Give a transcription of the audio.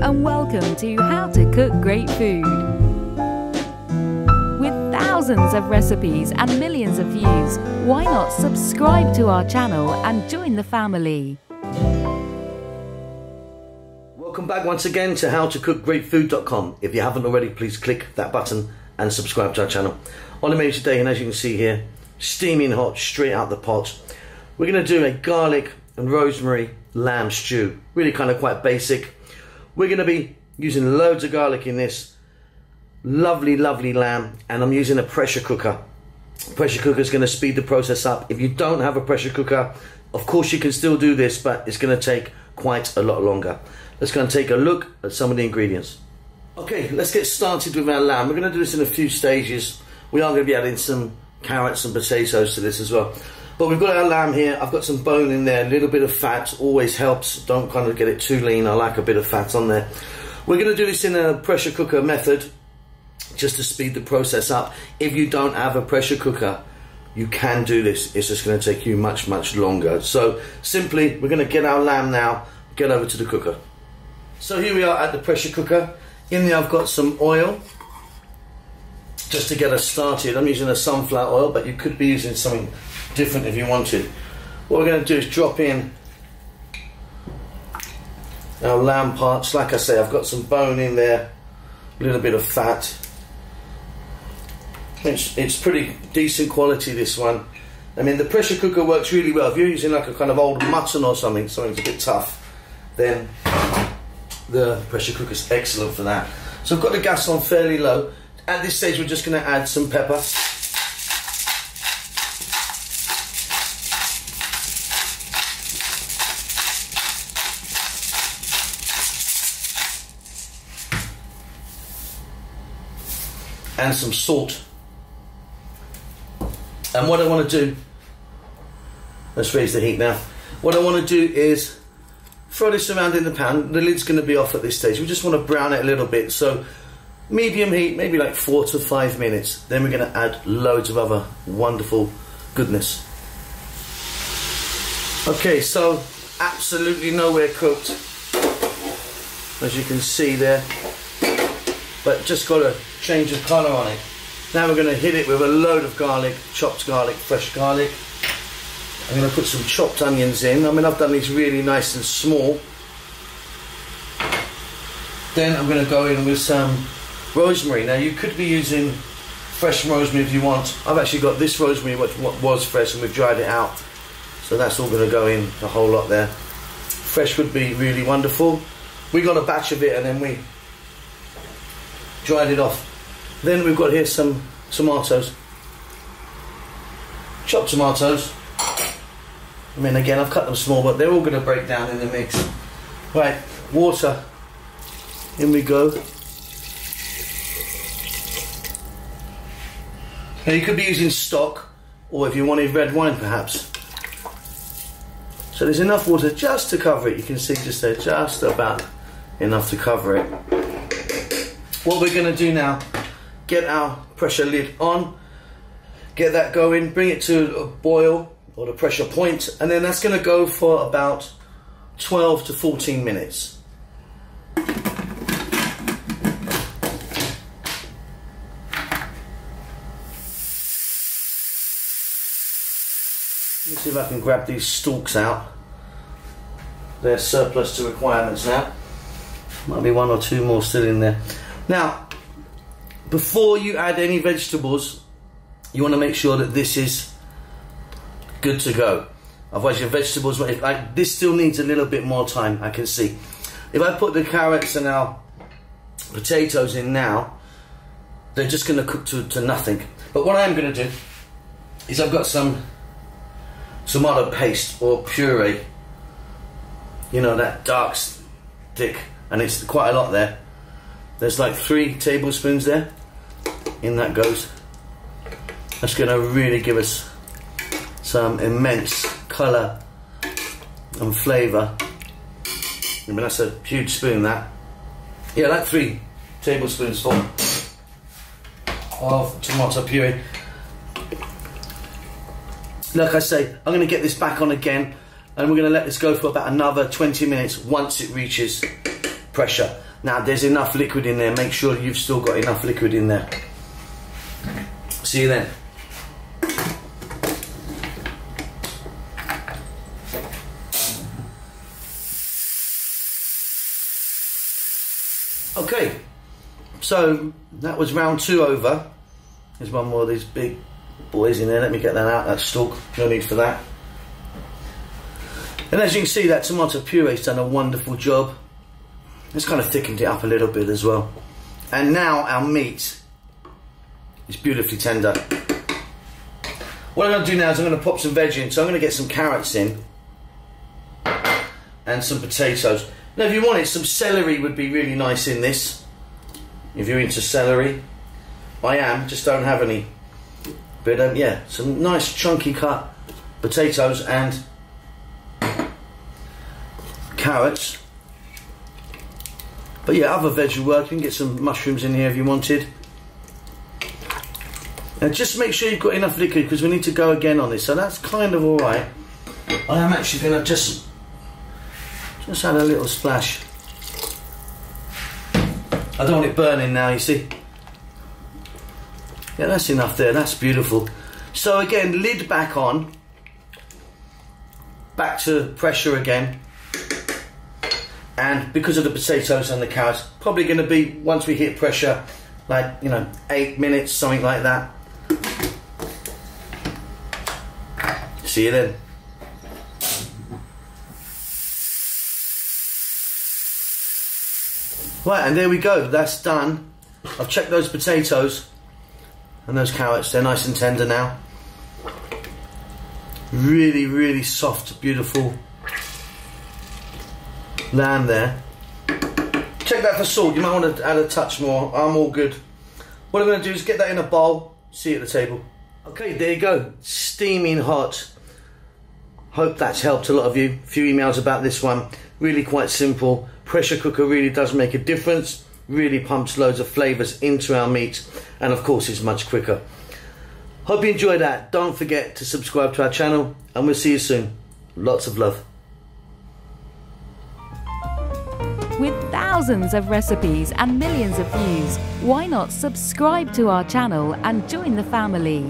and welcome to How to Cook Great Food. With thousands of recipes and millions of views, why not subscribe to our channel and join the family? Welcome back once again to howtocookgreatfood.com. If you haven't already, please click that button and subscribe to our channel. On the menu today, and as you can see here, steaming hot straight out the pot, we're going to do a garlic and rosemary lamb stew. Really kind of quite basic. We're going to be using loads of garlic in this. Lovely, lovely lamb, and I'm using a pressure cooker. Pressure cooker is going to speed the process up. If you don't have a pressure cooker, of course you can still do this, but it's going to take quite a lot longer. Let's go and take a look at some of the ingredients. Okay, let's get started with our lamb. We're going to do this in a few stages. We are going to be adding some carrots and potatoes to this as well. But we've got our lamb here. I've got some bone in there. A little bit of fat always helps. Don't kind of get it too lean. I like a bit of fat on there. We're going to do this in a pressure cooker method just to speed the process up. If you don't have a pressure cooker, you can do this. It's just going to take you much, much longer. So simply, we're going to get our lamb now, get over to the cooker. So here we are at the pressure cooker. In there I've got some oil, just to get us started. I'm using a sunflower oil, but you could be using something different if you wanted. What we're going to do is drop in our lamb parts. Like I say, I've got some bone in there, a little bit of fat. It's pretty decent quality, this one. I mean, the pressure cooker works really well. If you're using like a kind of old mutton or something's a bit tough, then the pressure cooker is excellent for that. So I've got the gas on fairly low. At this stage we're just going to add some pepper. And some salt. And what I want to do, let's raise the heat now. What I want to do is throw this around in the pan. The lid's going to be off at this stage. We just want to brown it a little bit. So medium heat, maybe like 4 to 5 minutes. Then we're going to add loads of other wonderful goodness. Okay, so absolutely nowhere cooked, as you can see there. But just got a change of colour on it. Now we're going to hit it with a load of garlic, chopped garlic, fresh garlic. I'm going to put some chopped onions in. I mean, I've done these really nice and small. Then I'm going to go in with some rosemary. Now you could be using fresh rosemary if you want. I've actually got this rosemary which was fresh and we've dried it out. So that's all going to go in, a whole lot there. Fresh would be really wonderful. We got a batch of it and then we dried it off. Then we've got here some tomatoes. Chopped tomatoes. I mean, again, I've cut them small, but they're all going to break down in the mix. Right, water. In we go. Now you could be using stock, or if you wanted red wine perhaps. So there's enough water just to cover it. You can see just there, just about enough to cover it. What we're going to do now, get our pressure lid on, get that going, bring it to a boil, or the pressure point, and then that's going to go for about 12 to 14 minutes. Let me see if I can grab these stalks out. They're surplus to requirements now. Might be 1 or 2 more still in there. Now, before you add any vegetables, you want to make sure that this is good to go. Otherwise your vegetables, like this still needs a little bit more time, I can see. If I put the carrots and our potatoes in now, they're just going to cook to nothing. But what I am going to do is I've got some tomato paste or puree. You know, that dark stick, and it's quite a lot there. There's like 3 tablespoons there. In that goes. That's going to really give us some immense colour and flavour. I mean, that's a huge spoon, that. Yeah, like 3 tablespoons full of tomato puree. Like I say, I'm going to get this back on again, and we're going to let this go for about another 20 minutes once it reaches pressure. Now there's enough liquid in there. Make sure you've still got enough liquid in there. See you then. Okay, so that was round 2 over. There's one more of these big boys in there. Let me get that out, that stalk. No need for that. And as you can see, that tomato puree's done a wonderful job. It's kind of thickened it up a little bit as well. And now our meat is beautifully tender. What I'm going to do now is I'm going to pop some veg in. So I'm going to get some carrots in and some potatoes. Now if you wanted, some celery would be really nice in this. If you're into celery. I am, just don't have any. But yeah, some nice chunky cut potatoes and carrots. But yeah, other veg will work. You can get some mushrooms in here if you wanted. And just make sure you've got enough liquid because we need to go again on this. So that's kind of alright. I am actually going to just add a little splash. I don't want it burning now, you see. Yeah, that's enough there. That's beautiful. So again, lid back on. Back to pressure again. And because of the potatoes and the carrots, probably going to be, once we hit pressure, like, you know, 8 minutes, something like that. See you then. Right, and there we go. That's done. I've checked those potatoes and those carrots. They're nice and tender now. Really, really soft, beautiful lamb there. Check that for salt. You might want to add a touch more. I'm all good. What I'm going to do is get that in a bowl. See you at the table. Okay, there you go. Steaming hot. Hope that's helped a lot of you. A few emails about this one. Really quite simple. Pressure cooker really does make a difference. Really pumps loads of flavours into our meat. And of course it's much quicker. Hope you enjoyed that. Don't forget to subscribe to our channel. And we'll see you soon. Lots of love. With thousands of recipes and millions of views, why not subscribe to our channel and join the family?